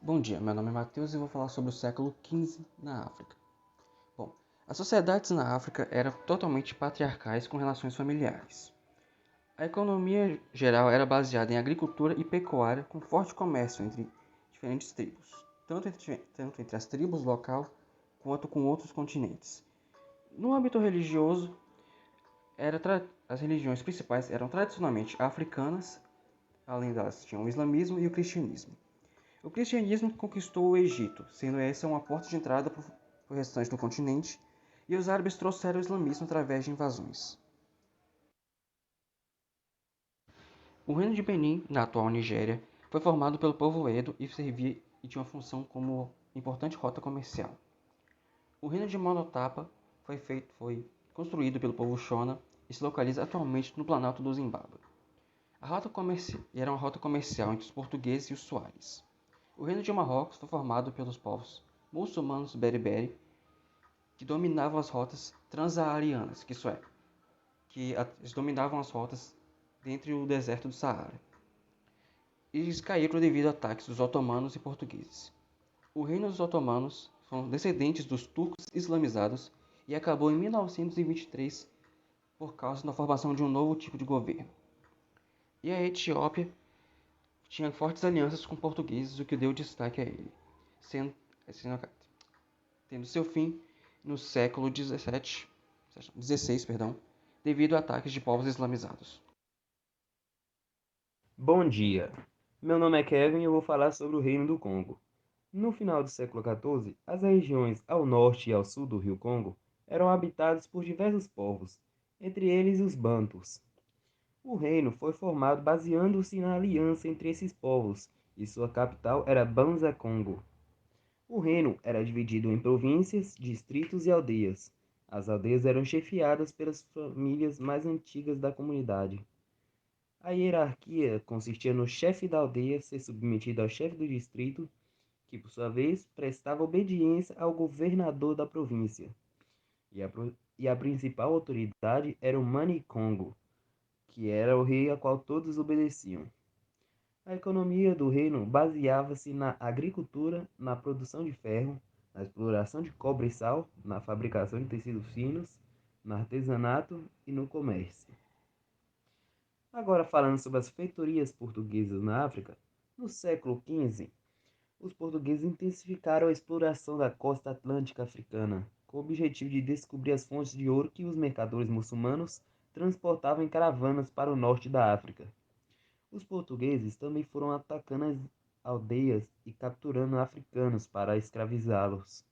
Bom dia, meu nome é Matheus e vou falar sobre o século XV na África. Bom, as sociedades na África eram totalmente patriarcais com relações familiares. A economia geral era baseada em agricultura e pecuária com forte comércio entre diferentes tribos, tanto entre as tribos local quanto com outros continentes. No âmbito religioso, as religiões principais eram tradicionalmente africanas, além delas tinham o islamismo e o cristianismo. O cristianismo conquistou o Egito, sendo essa uma porta de entrada para o restante do continente, e os árabes trouxeram o islamismo através de invasões. O reino de Benin, na atual Nigéria, foi formado pelo povo Edo e tinha uma função como importante rota comercial. O reino de Monotapa foi construído pelo povo Shona e se localiza atualmente no planalto do Zimbábue. Era uma rota comercial entre os portugueses e os Soares. O reino de Marrocos foi formado pelos povos muçulmanos beriberi, que dominavam as rotas transsaarianas, eles dominavam as rotas dentre o deserto do Saara. Eles caíram devido a ataques dos otomanos e portugueses. O reino dos otomanos são descendentes dos turcos islamizados e acabou em 1923 por causa da formação de um novo tipo de governo. E a Etiópia tinha fortes alianças com portugueses, o que deu destaque a ele, sendo, tendo seu fim no século XVI, devido a ataques de povos islamizados. Bom dia, meu nome é Kevin e eu vou falar sobre o Reino do Congo. No final do século XIV, as regiões ao norte e ao sul do rio Congo eram habitadas por diversos povos, entre eles os Bantus. O reino foi formado baseando-se na aliança entre esses povos, e sua capital era Banza-Congo. O reino era dividido em províncias, distritos e aldeias. As aldeias eram chefiadas pelas famílias mais antigas da comunidade. A hierarquia consistia no chefe da aldeia ser submetido ao chefe do distrito, que por sua vez prestava obediência ao governador da província. E a principal autoridade era o Manicongo, que era o rei a qual todos obedeciam. A economia do reino baseava-se na agricultura, na produção de ferro, na exploração de cobre e sal, na fabricação de tecidos finos, no artesanato e no comércio. Agora, falando sobre as feitorias portuguesas na África, no século XV, os portugueses intensificaram a exploração da costa atlântica africana, com o objetivo de descobrir as fontes de ouro que os mercadores muçulmanos transportavam em caravanas para o norte da África. Os portugueses também foram atacando as aldeias e capturando africanos para escravizá-los.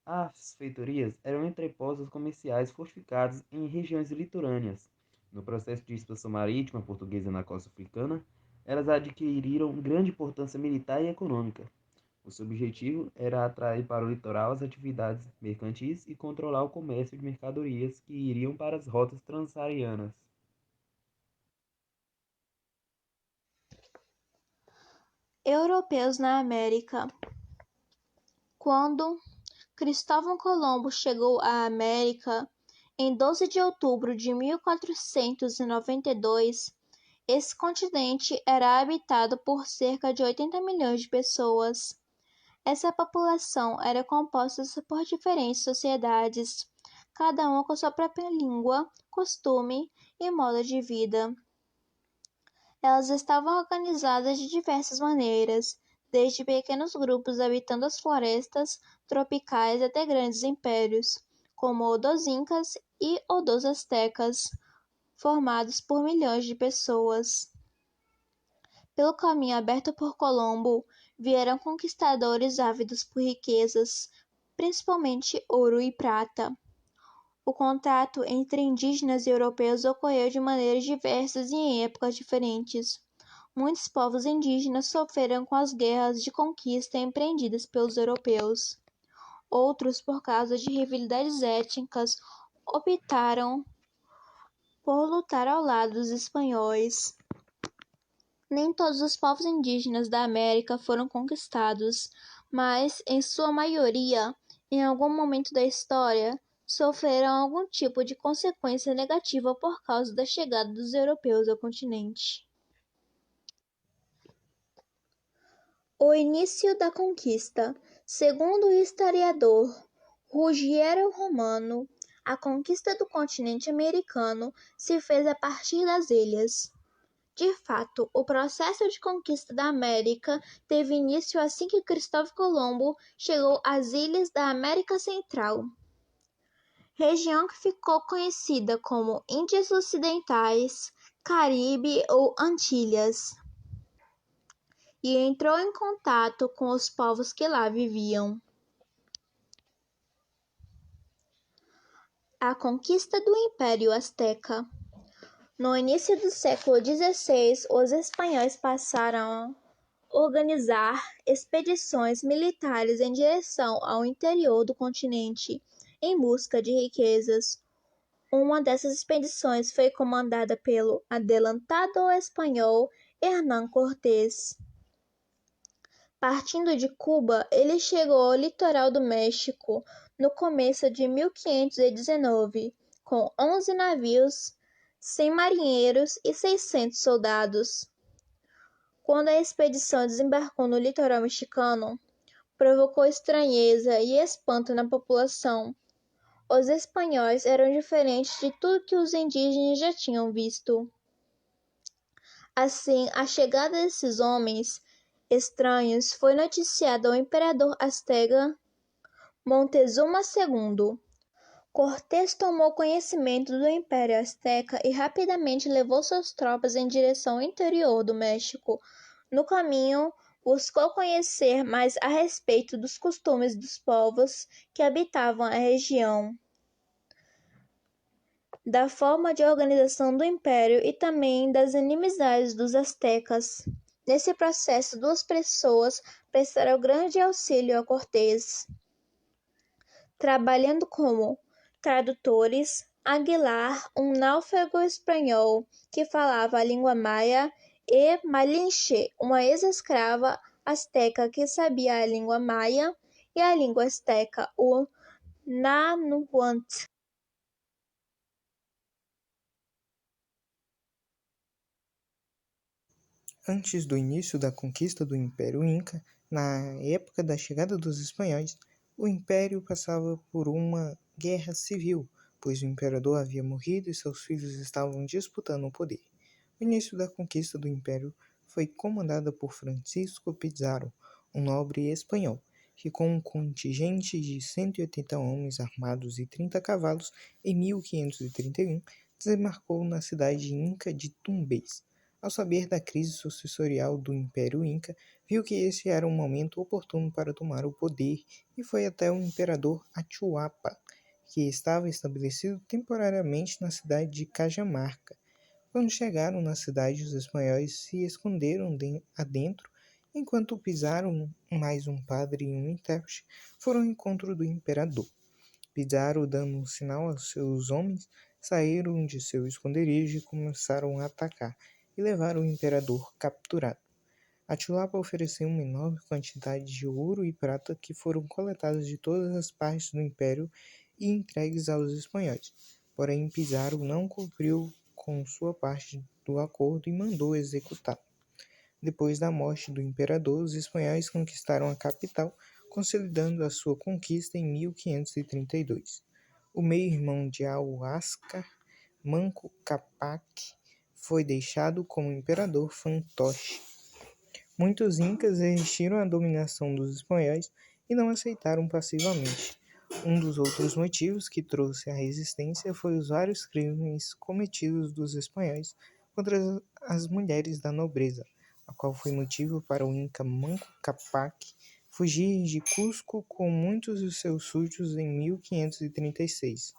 As feitorias eram entrepostos comerciais fortificados em regiões litorâneas. No processo de expansão marítima portuguesa na costa africana, elas adquiriram grande importância militar e econômica. O seu objetivo era atrair para o litoral as atividades mercantis e controlar o comércio de mercadorias que iriam para as rotas transsaarianas. Europeus na América. Quando Cristóvão Colombo chegou à América em 12 de outubro de 1492, esse continente era habitado por cerca de 80 milhões de pessoas. Essa população era composta por diferentes sociedades, cada uma com sua própria língua, costume e modo de vida. Elas estavam organizadas de diversas maneiras, desde pequenos grupos habitando as florestas tropicais até grandes impérios, como o dos Incas e o dos Aztecas, formados por milhões de pessoas. Pelo caminho aberto por Colombo, vieram conquistadores ávidos por riquezas, principalmente ouro e prata. O contato entre indígenas e europeus ocorreu de maneiras diversas e em épocas diferentes. Muitos povos indígenas sofreram com as guerras de conquista empreendidas pelos europeus. Outros, por causa de rivalidades étnicas, optaram por lutar ao lado dos espanhóis. Nem todos os povos indígenas da América foram conquistados, mas, em sua maioria, em algum momento da história, sofreram algum tipo de consequência negativa por causa da chegada dos europeus ao continente. O início da conquista. Segundo o historiador Ruggiero Romano, a conquista do continente americano se fez a partir das ilhas. De fato, o processo de conquista da América teve início assim que Cristóvão Colombo chegou às ilhas da América Central, região que ficou conhecida como Índias Ocidentais, Caribe ou Antilhas, e entrou em contato com os povos que lá viviam. A conquista do Império Azteca. No início do século XVI, os espanhóis passaram a organizar expedições militares em direção ao interior do continente, em busca de riquezas. Uma dessas expedições foi comandada pelo adelantado espanhol Hernán Cortés. Partindo de Cuba, ele chegou ao litoral do México no começo de 1519, com 11 navios, 100 marinheiros e 600 soldados. Quando a expedição desembarcou no litoral mexicano, provocou estranheza e espanto na população. Os espanhóis eram diferentes de tudo que os indígenas já tinham visto. Assim, a chegada desses homens estranhos foi noticiada ao imperador azteca Montezuma II. Cortés tomou conhecimento do Império Azteca e rapidamente levou suas tropas em direção ao interior do México. No caminho, buscou conhecer mais a respeito dos costumes dos povos que habitavam a região, da forma de organização do império e também das inimizades dos astecas. Nesse processo, duas pessoas prestaram grande auxílio a Cortés, trabalhando como tradutores. Aguilar, um náufrago espanhol que falava a língua maia, e Malinche, uma ex-escrava asteca que sabia a língua maia e a língua asteca, o Nahuatl. Antes do início da conquista do Império Inca, na época da chegada dos espanhóis, o Império passava por uma guerra civil, pois o imperador havia morrido e seus filhos estavam disputando o poder. O início da conquista do Império foi comandada por Francisco Pizarro, um nobre espanhol, que com um contingente de 180 homens armados e 30 cavalos, em 1531, desembarcou na cidade inca de Tumbes. Ao saber da crise sucessorial do Império Inca, viu que esse era um momento oportuno para tomar o poder e foi até o imperador Atahualpa, que estava estabelecido temporariamente na cidade de Cajamarca. Quando chegaram na cidade, os espanhóis se esconderam adentro, enquanto Pizarro, mais um padre e um intérprete, foram ao encontro do imperador. Pizarro, dando um sinal aos seus homens, saíram de seu esconderijo e começaram a atacar, e levaram o imperador capturado. Atahualpa ofereceu uma enorme quantidade de ouro e prata que foram coletadas de todas as partes do império e entregues aos espanhóis. Porém, Pizarro não cumpriu com sua parte do acordo e mandou executá-lo. Depois da morte do imperador, os espanhóis conquistaram a capital, consolidando a sua conquista em 1532. O meio-irmão de Huáscar, Manco Cápac, foi deixado como imperador fantoche. Muitos incas resistiram à dominação dos espanhóis e não aceitaram passivamente. Um dos outros motivos que trouxe a resistência foi os vários crimes cometidos dos espanhóis contra as mulheres da nobreza, a qual foi motivo para o inca Manco Cápac fugir de Cusco com muitos de seus súditos em 1536.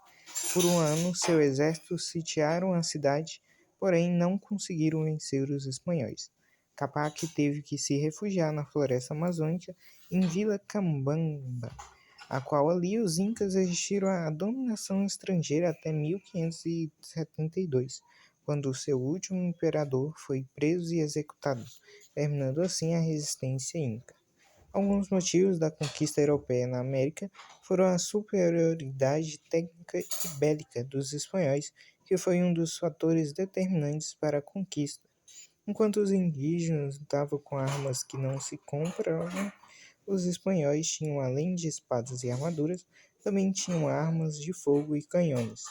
Por um ano, seu exército sitiaram a cidade, porém não conseguiram vencer os espanhóis. Cápac teve que se refugiar na floresta amazônica em Vila Cambamba, a qual ali os incas resistiram à dominação estrangeira até 1572, quando seu último imperador foi preso e executado, terminando assim a resistência inca. Alguns motivos da conquista europeia na América foram a superioridade técnica e bélica dos espanhóis, que foi um dos fatores determinantes para a conquista. Enquanto os indígenas lutavam com armas que não se compravam, os espanhóis tinham, além de espadas e armaduras, também tinham armas de fogo e canhões.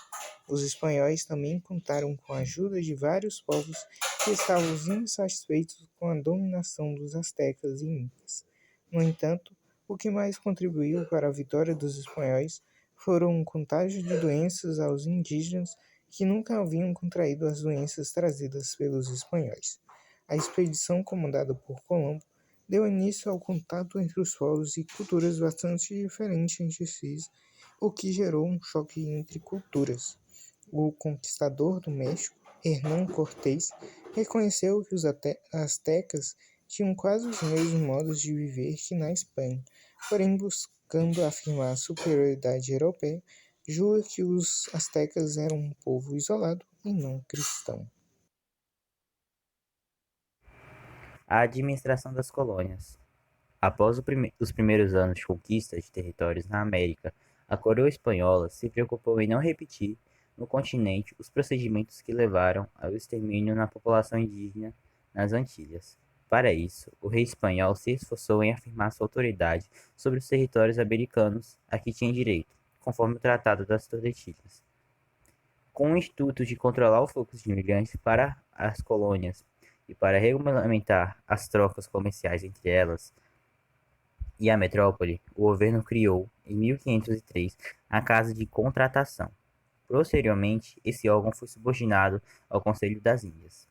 Os espanhóis também contaram com a ajuda de vários povos que estavam insatisfeitos com a dominação dos astecas e incas. No entanto, o que mais contribuiu para a vitória dos espanhóis foram um contágio de doenças aos indígenas que nunca haviam contraído as doenças trazidas pelos espanhóis. A expedição comandada por Colombo deu início ao contato entre os povos e culturas bastante diferentes entre si, o que gerou um choque entre culturas. O conquistador do México, Hernán Cortés, reconheceu que os astecas tinham quase os mesmos modos de viver que na Espanha, porém buscando afirmar a superioridade europeia, julga que os astecas eram um povo isolado e não cristão. A administração das colônias. Após os primeiros anos de conquista de territórios na América, a coroa espanhola se preocupou em não repetir no continente os procedimentos que levaram ao extermínio na população indígena nas Antilhas. Para isso, o rei espanhol se esforçou em afirmar sua autoridade sobre os territórios americanos a que tinha direito, conforme o Tratado das Tordesilhas. Com o intuito de controlar o fluxo de imigrantes para as colônias e para regulamentar as trocas comerciais entre elas e a metrópole, o governo criou, em 1503, a Casa de Contratação. Posteriormente, esse órgão foi subordinado ao Conselho das Índias.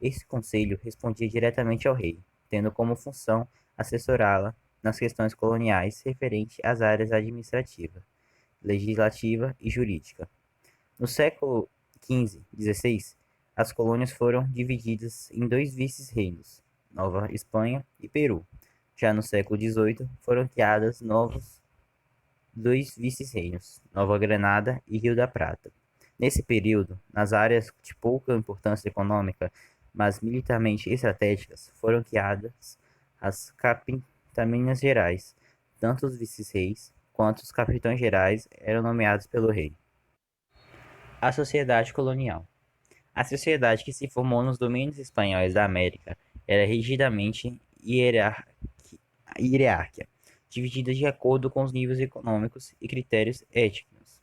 Esse conselho respondia diretamente ao rei, tendo como função assessorá-la nas questões coloniais referentes às áreas administrativa, legislativa e jurídica. No século XV-XVI, as colônias foram divididas em dois vice-reinos, Nova Espanha e Peru. Já no século XVIII, foram criados novos dois vice-reinos, Nova Granada e Rio da Prata. Nesse período, nas áreas de pouca importância econômica, mas militarmente estratégicas, foram criadas as capitanias gerais. Tanto os vice-reis quanto os capitães gerais eram nomeados pelo rei. A sociedade colonial. A sociedade que se formou nos domínios espanhóis da América era rigidamente hierárquica, dividida de acordo com os níveis econômicos e critérios étnicos.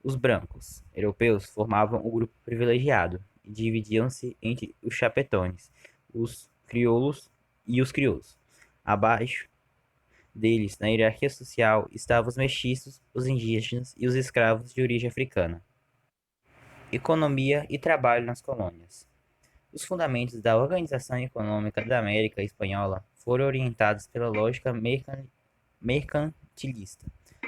Os brancos europeus formavam o grupo privilegiado e dividiam-se entre os chapetones, os crioulos e os crioulos. Abaixo deles, na hierarquia social, estavam os mestiços, os indígenas e os escravos de origem africana. Economia e trabalho nas colônias. Os fundamentos da organização econômica da América Espanhola foram orientados pela lógica mercantilista,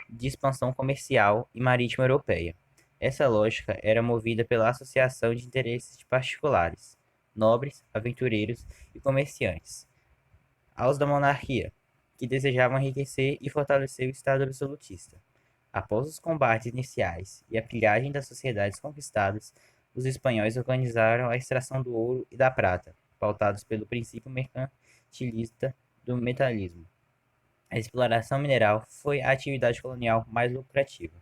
de expansão comercial e marítima europeia. Essa lógica era movida pela associação de interesses de particulares, nobres, aventureiros e comerciantes, aos da monarquia, que desejavam enriquecer e fortalecer o Estado absolutista. Após os combates iniciais e a pilhagem das sociedades conquistadas, os espanhóis organizaram a extração do ouro e da prata, pautados pelo princípio mercantilista do metalismo. A exploração mineral foi a atividade colonial mais lucrativa.